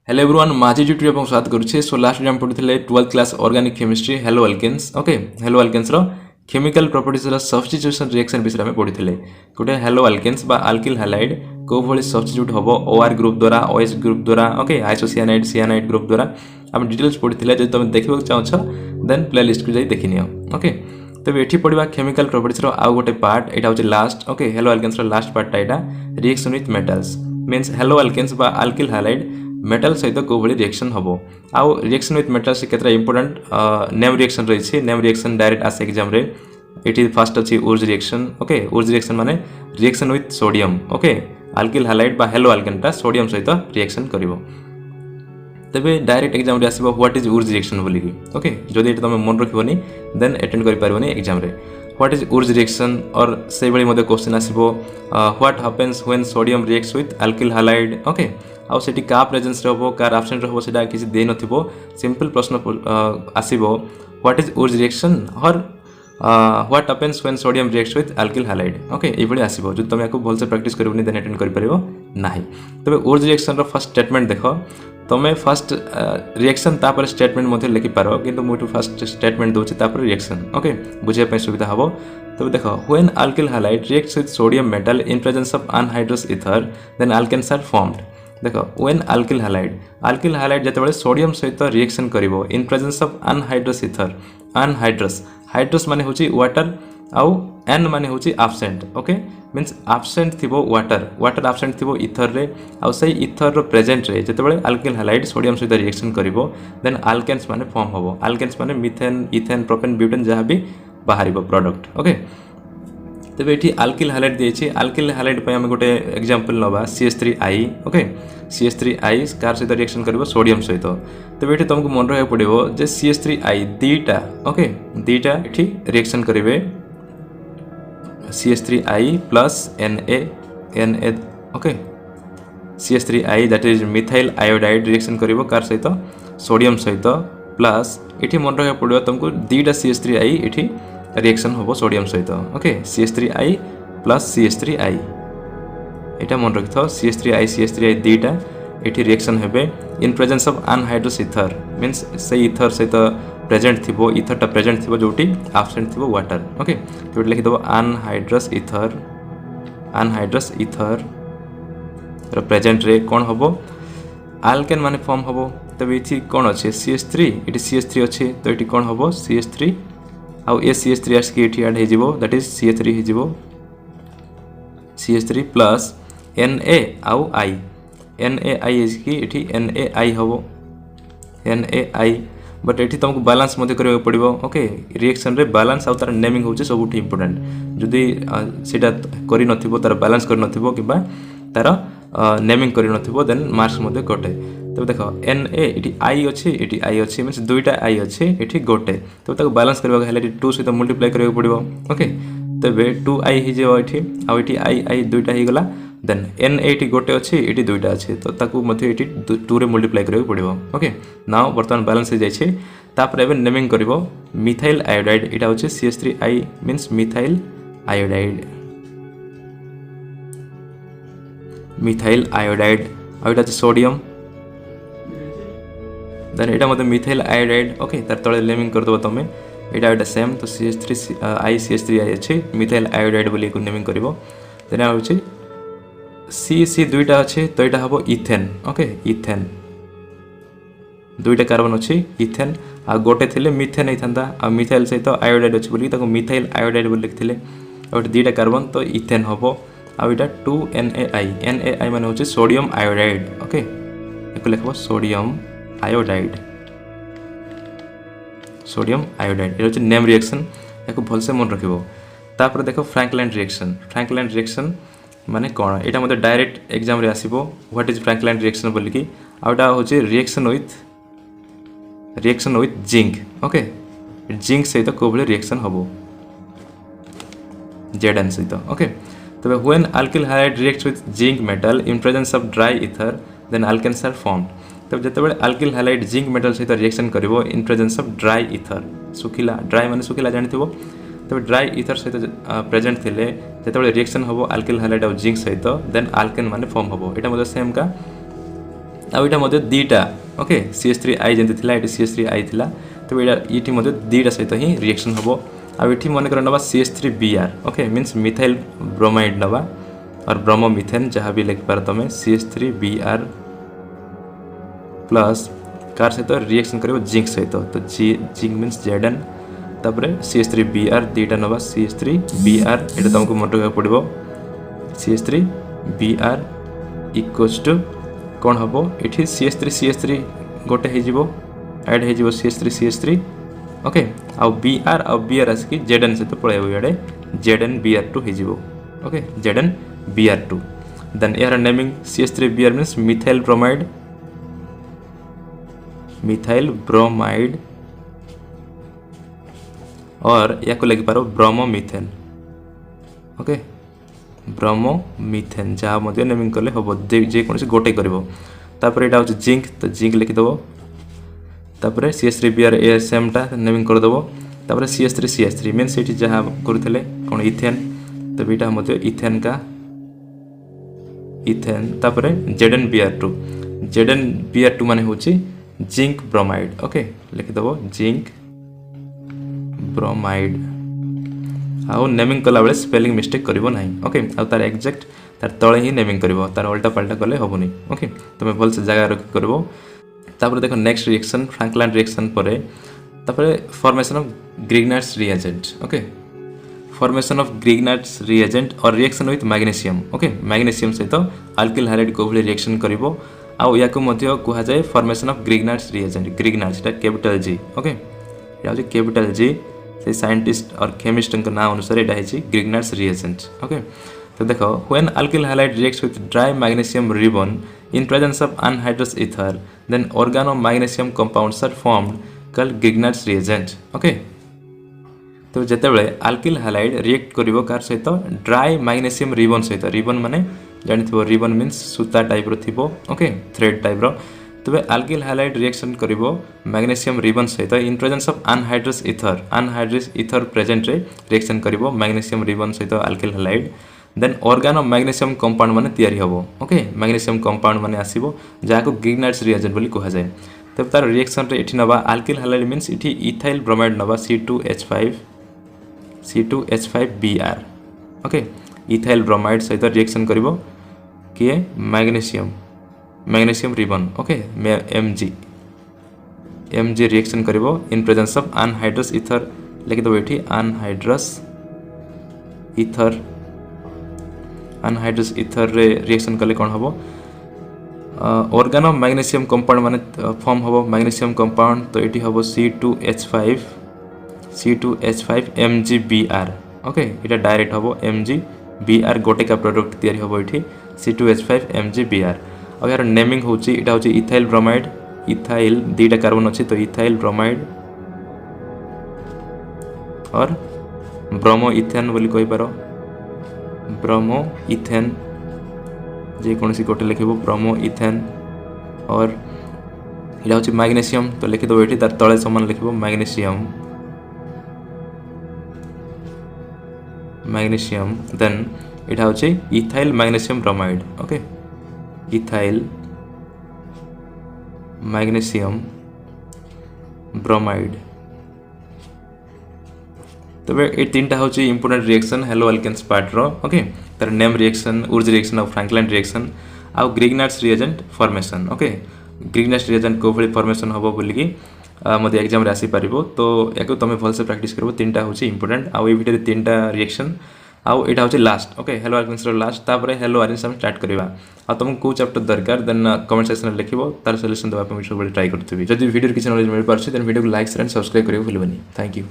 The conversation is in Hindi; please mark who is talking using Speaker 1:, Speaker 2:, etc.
Speaker 1: हेलो एवरीवन माझी जुटी एवं स्वागत करुछे। सो लास्ट टाइम पढ़ुଥିଲେ 12th class organic chemistry haloalkanes. Okay haloalkanes रो केमिकल प्रॉपर्टीज रो सब्स्टिट्यूशन रिएक्शन विषय में पढ़ुଥିଲେ। गोटे हेलो अल्केन्स बा अल्किल हैलाइड को भली सब्स्टिट्यूट हबो OR ग्रुप द्वारा OH ग्रुप द्वारा ओके आइसोसियानाइड सियानाइड ग्रुप द्वारा हम डिटेल्स पढ़ुଥିଲେ। जदि तुम देखिबो चाहछो देन प्लेलिस्ट को जाई देखि नियो। ओके तबे एठी पढ़िबा केमिकल प्रॉपर्टीज रो आउ गोटे पार्ट एटा होचे लास्ट। ओके हेलो अल्केन्स रो लास्ट पार्ट एटा reaction with metals means haloalkanes बा अल्किल हैलाइड मेटल सहित को भली रिएक्शन हबो। आउ रिएक्शन विथ मेटल से केतरा इंपोर्टेंट नेम रिएक्शन रही नेम रिएक्शन डायरेक्ट आसे एग्जाम रे। एटी फर्स्ट अछि उर्ज रिएक्शन। ओके उर्ज रिएक्शन माने reaction with sodium. Okay alkyl halide बा हेलो अल्केनटा सोडियम सहित रिएक्शन करिवो। तबे डायरेक्ट एग्जाम रे आसीबो व्हाट इज उर्ज रिएक्शन बोली की। ओके जदि एटा तमे मन रखिबोनी देन अटेंड करि पारबोनी एग्जाम रे। व्हाट इज उर्ज रिएक्शन और से भली मध्ये क्वेश्चन आसीबो what happens when sodium reacts with alkyl halide. Okay आउ सेठी का प्रेजेंस रहबो का एब्सेंट रहबो सेटा किसी दे नथिबो। सिंपल प्रश्न आसीबो व्हाट इज उर्ज रिएक्शन और what happens when sodium reacts with alkyl halide. Okay ए भली आसीबो जो तुम याको भलसे प्रैक्टिस करबोनी देन अटेंड करि परिबो नाही। तबे उर्ज रिएक्शन रो फर्स्ट स्टेटमेंट देखो तुम फर्स्ट रिएक्शन तापर स्टेटमेंट मध्ये लिखि पारो किंतु मोटू फर्स्ट स्टेटमेंट दोछि तापर रिएक्शन। ओके बुझे पे सुविधा हबो। तबे देखो when alkyl halide reacts with sodium metal in presence of anhydrous ether then alkanes are formed. देखो व्हेन अल्किल हैलाइड जतबेले सोडियम सहित रिएक्शन करिवो in presence of anhydrous ether. Anhydrous hydrous माने होची वाटर आउ एन माने होची एब्सेंट। ओके मींस एब्सेंट थिबो वाटर वाटर एब्सेंट थिबो ईथर रे आउ सही ईथर रो प्रेजेंट रे जतबेले अल्किल हैलाइड सोडियम सहित रिएक्शन करिवो देन अल्केन्स माने फॉर्म हबो। अल्केन्स माने मीथेन इथेन प्रोपेन ब्यूटेन जहाँ भी बाहरिबो प्रोडक्ट। ओके तबे एठी अल्किल हैलाइड देछि। अल्किल हैलाइड पे हम गोटे एग्जांपल नबा CH3I। ओके CH3I कार सहित रिएक्शन करिवो सोडियम सहित। तबे एठी तुमको मन रहे पड़िबो जे CH3I दीटा ओके दीटा एठी रिएक्शन करिवे CH3I plus Na okay CH3I that is methyl iodide reaction करिवो कार सहित सोडियम सहित प्लस एठी मन रहे पड़िबो तुमको दीटा CH3I एठी रिएक्शन होबो सोडियम सहित। ओके CH3I प्लस CH3I एटा मन रखिथो CH3I दीटा एठी रिएक्शन हेबे in presence of anhydrous ether means से ईथर सहित प्रेजेंट थिबो ईथरटा प्रेजेंट थिबो जोटी एब्सेंट थिबो वाटर। ओके तो लिखि दबो अनहाइड्रस ईथर रो प्रेजेंट रे कोन होबो अल्केन माने फॉर्म होबो। तबे इथि कोन अछि CH3 एठी CH3 अछि तो एठी कोन होबो CH3 आउ ए CH3 आस के एठी ऐड हे जिवो दैट इज CH3 हे जिवो CH3 प्लस Na आउ I NaI इज की एठी NaI हबो NaI बट एठी तुमको बैलेंस मध्ये करियो पड़िबो। ओके रिएक्शन रे बैलेंस आउ तार नेमिंग होचे सबुठी इंपोर्टेंट। जदि सेटा करि नथिबो तार बैलेंस करि नथिबो किबा तार नेमिंग करि नथिबो देन मार्क्स मध्ये कटे। तब देखो Na एठी I अछि एठी I अछि मींस दुईटा I अछि एठी गोटे तब ताको बैलेंस करबा हेले 2 सहित मल्टीप्लाई करियो पड़िबो। ओके तबे 2I हि जेबो एठी आ एठी I दुईटा हि गला देन Na एठी गोटे अछि एठी दुईटा अछि तो ताको मध्ये एठी 2 रे मल्टीप्लाई करियो पड़िबो। ओके नाउ वर्तमान बैलेंस हे जाय छै तापर एबे नेमिंग करिवो मिथाइल आयोडाइड एटा होछि CH3I मींस मिथाइल आयोडाइड आ एटा सोडियम देन एटा मध्ये मिथाइल आयोडाइड। ओके तार तळे नेमिंग कर दबो तमे एटा सेम तो CH3I अछि मिथाइल आयोडाइड बोली को नेमिंग करिवो देन आ होछि C दुईटा अछि तो एटा हबो इथेन। ओके इथेन दुईटा कार्बन अछि इथेन आ गोटे थिले मिथेन हेथंदा आ मिथाइल सहित आयोडाइड अछि बोली ताको मिथाइल आयोडाइड बोली लिखथिले और दुईटा कार्बन तो इथेन हबो आ एटा 2NaI माने होछि सोडियम आयोडाइड। ओके एको लिखबो सोडियम आयोडाइड एटा होछि नेम रिएक्शन एको भलसे मन रखिबो। तापर देखो फ्रैंकलाइन रिएक्शन माने कोन एटा मध्ये डायरेक्ट एग्जाम रे आसीबो व्हाट इज फ्रैंकलाइन रिएक्शन बोली की आउटा होछि reaction with zinc. Okay zinc सहित को भले रिएक्शन हबो Zn सहित। ओके तबे when alkyl halide reacts with zinc metal in presence of dry ether then alkanes are formed. तब जतबेले अल्किल हैलाइड जिंक मेटल सहित रिएक्शन करिवो in presence of dry ether सुखिला ड्राई माने सुखिला जानिथिबो तबे ड्राई ईथर सहित प्रेजेंट थिले जतबेले रिएक्शन हबो अल्किल हैलाइड और जिंक सहित देन अल्केन माने फॉर्म हबो। एटा मध्ये सेम का आउ एटा मध्य दीटा ओके CH3I जेंति थिला एटी CH3I थिला तो एटा इटी मध्य दीटा सहित ही रिएक्शन हबो आ एठी मन कर नबा CH3Br okay means methyl bromide नबा और ब्रोमो मिथेन जहाँ भी लिख पार तमे CH3Br प्लस कार सहित रिएक्शन करिवो जिंक सहित तो जिंक मींस Zn तापर CH3Br दीटा नबा CH3Br एटा तुमको मन रखा पड़िबो CH3Br इक्वल्स टू कोन हबो एठी CH3 गोटे हे जिवो ऐड हे जिवो CH3 ओके आ Br आ Br आस कि Zn से तो पळेबो याडे ZnBr2 हे जिवो ओके ZnBr2 देन यार naming CH3Br means methyl bromide और या को लगी पारो ब्रोमोमिथेन ओके ब्रोमोमिथेन जहाँ मध्य नेमिंग कले हम जे कौन गोटे करिवो तापर एटा होची जिंक तो जिंक लिखि दबो तापर CH3Br ASM टा नेमिंग कर दबो तापर CH3 मींस एठी जहाँ करथले कोन इथेन तो बीटा मध्य इथेन का इथेन तापर ZnBr2 माने होची जिंक ब्रोमाइड ओके लिखि दबो जिंक ब्रोमाइड आउ नेमिंग कला बेले स्पेलिंग मिस्टेक करिवो नाही ओके आ तार एग्जैक्ट तार तळे ही नेमिंग करिवो तार उल्टा पलटा कले होबोनी ओके तमे भल से जगह रख करबो तापर देखो नेक्स्ट रिएक्शन फ्रैंकलाइन रिएक्शन परे तापर formation of Grignard's reagent okay formation of Grignard's reagent और reaction with magnesium okay magnesium सहित अल्किल हाइलाइड को भली रिएक्शन करिवो आउ याको मध्य कुहा जाय formation of Grignard's reagent Grignard's ता कैपिटल G ओके या होची कैपिटल G से साइंटिस्ट और केमिस्ट का नाम अनुसार एटा है ग्रिग्नार्ड्स रिएजेंट ओके तो देखो when alkyl halide reacts with dry magnesium ribbon in presence of anhydrous ether then oregano magnesium compounds are formed called Grignard's reagent okay तो जेतेबेले अल्किल हाइलाइड रिएक्ट करिवो कार सहित ड्राई मैग्नीशियम रिबन सहित रिबन माने जानिथिबो रिबन मींस सूता टाइप रो थिबो ओके थ्रेड टाइप रो तबे अल्किल हाइलाइड रिएक्शन करिवो मैग्नीशियम रिबन सहित in presence of anhydrous ether present रे रिएक्शन करिवो मैग्नीशियम रिबन सहित alkyl halide then oregano magnesium compound माने तयारी हबो ओके मैग्नीशियम कंपाउंड माने आसीबो जाको ग्रिग्नार्ड्स रिएजेंट बोली कहा जाय तब तार रिएक्शन रे एठी नबा अल्किल हाइलाइड मींस एठी इथाइल ब्रोमाइड नबा C2H5Br ओके इथाइल ब्रोमाइड सहित रिएक्शन करिवो किए magnesium ribbon okay Mg reaction करिवो in presence of anhydrous ether लिखि दबो एठी अनहाइड्रस ईथर रे रिएक्शन कले कोन हबो ऑर्गेनो मैग्नीशियम कंपाउंड माने फॉर्म हबो मैग्नीशियम कंपाउंड तो एठी हबो C2H5MgBr ओके एटा डायरेक्ट हबो MgBr गोटे का प्रोडक्ट तयारी हबो एठी C2H5MgBr और यार नेमिंग होची एटा होची इथाइल ब्रोमाइड इथाइल दीटा कार्बन अछि तो इथाइल ब्रोमाइड और ब्रोमो इथेन बोली कहि पारो ब्रोमो इथेन जे कोनसी गोटे लिखिबो ब्रोमो इथेन और एटा होची मैग्नीशियम तो लिखि दो एठी तार तळे समान लिखिबो मैग्नीशियम देन एटा होची ethyl magnesium bromide okay ethyl magnesium bromide तबे ए तीनटा होची इंपोर्टेंट रिएक्शन हेलो अल्केन्स पार्ट रो ओके तार नेम रिएक्शन उर्ज रिएक्शन और फ्रैंकलाइन रिएक्शन आ Grignard's reagent formation okay Grignard's reagent को भली फॉर्मेशन होबो बोली कि मते एग्जाम रे आसी पारिबो तो याको तमे भल से प्रैक्टिस करबो तीनटा होची इंपोर्टेंट आ ए वीडियो रे तीनटा रिएक्शन आउ एटा होची लास्ट ओके हेलो अल्केन्स रो लास्ट तापरे हेलो आरेंज हम स्टार्ट करबा आ तुम को चैप्टर दरकार देन कमेंट सेक्शन रे लिखिबो तार सॉल्यूशन दबा पे सब ट्राई करथबी जदि वीडियो किछ नॉलेज मिल पारछि देन वीडियो को लाइक शेयर एंड सब्सक्राइब करियो भूलबनी थैंक यू।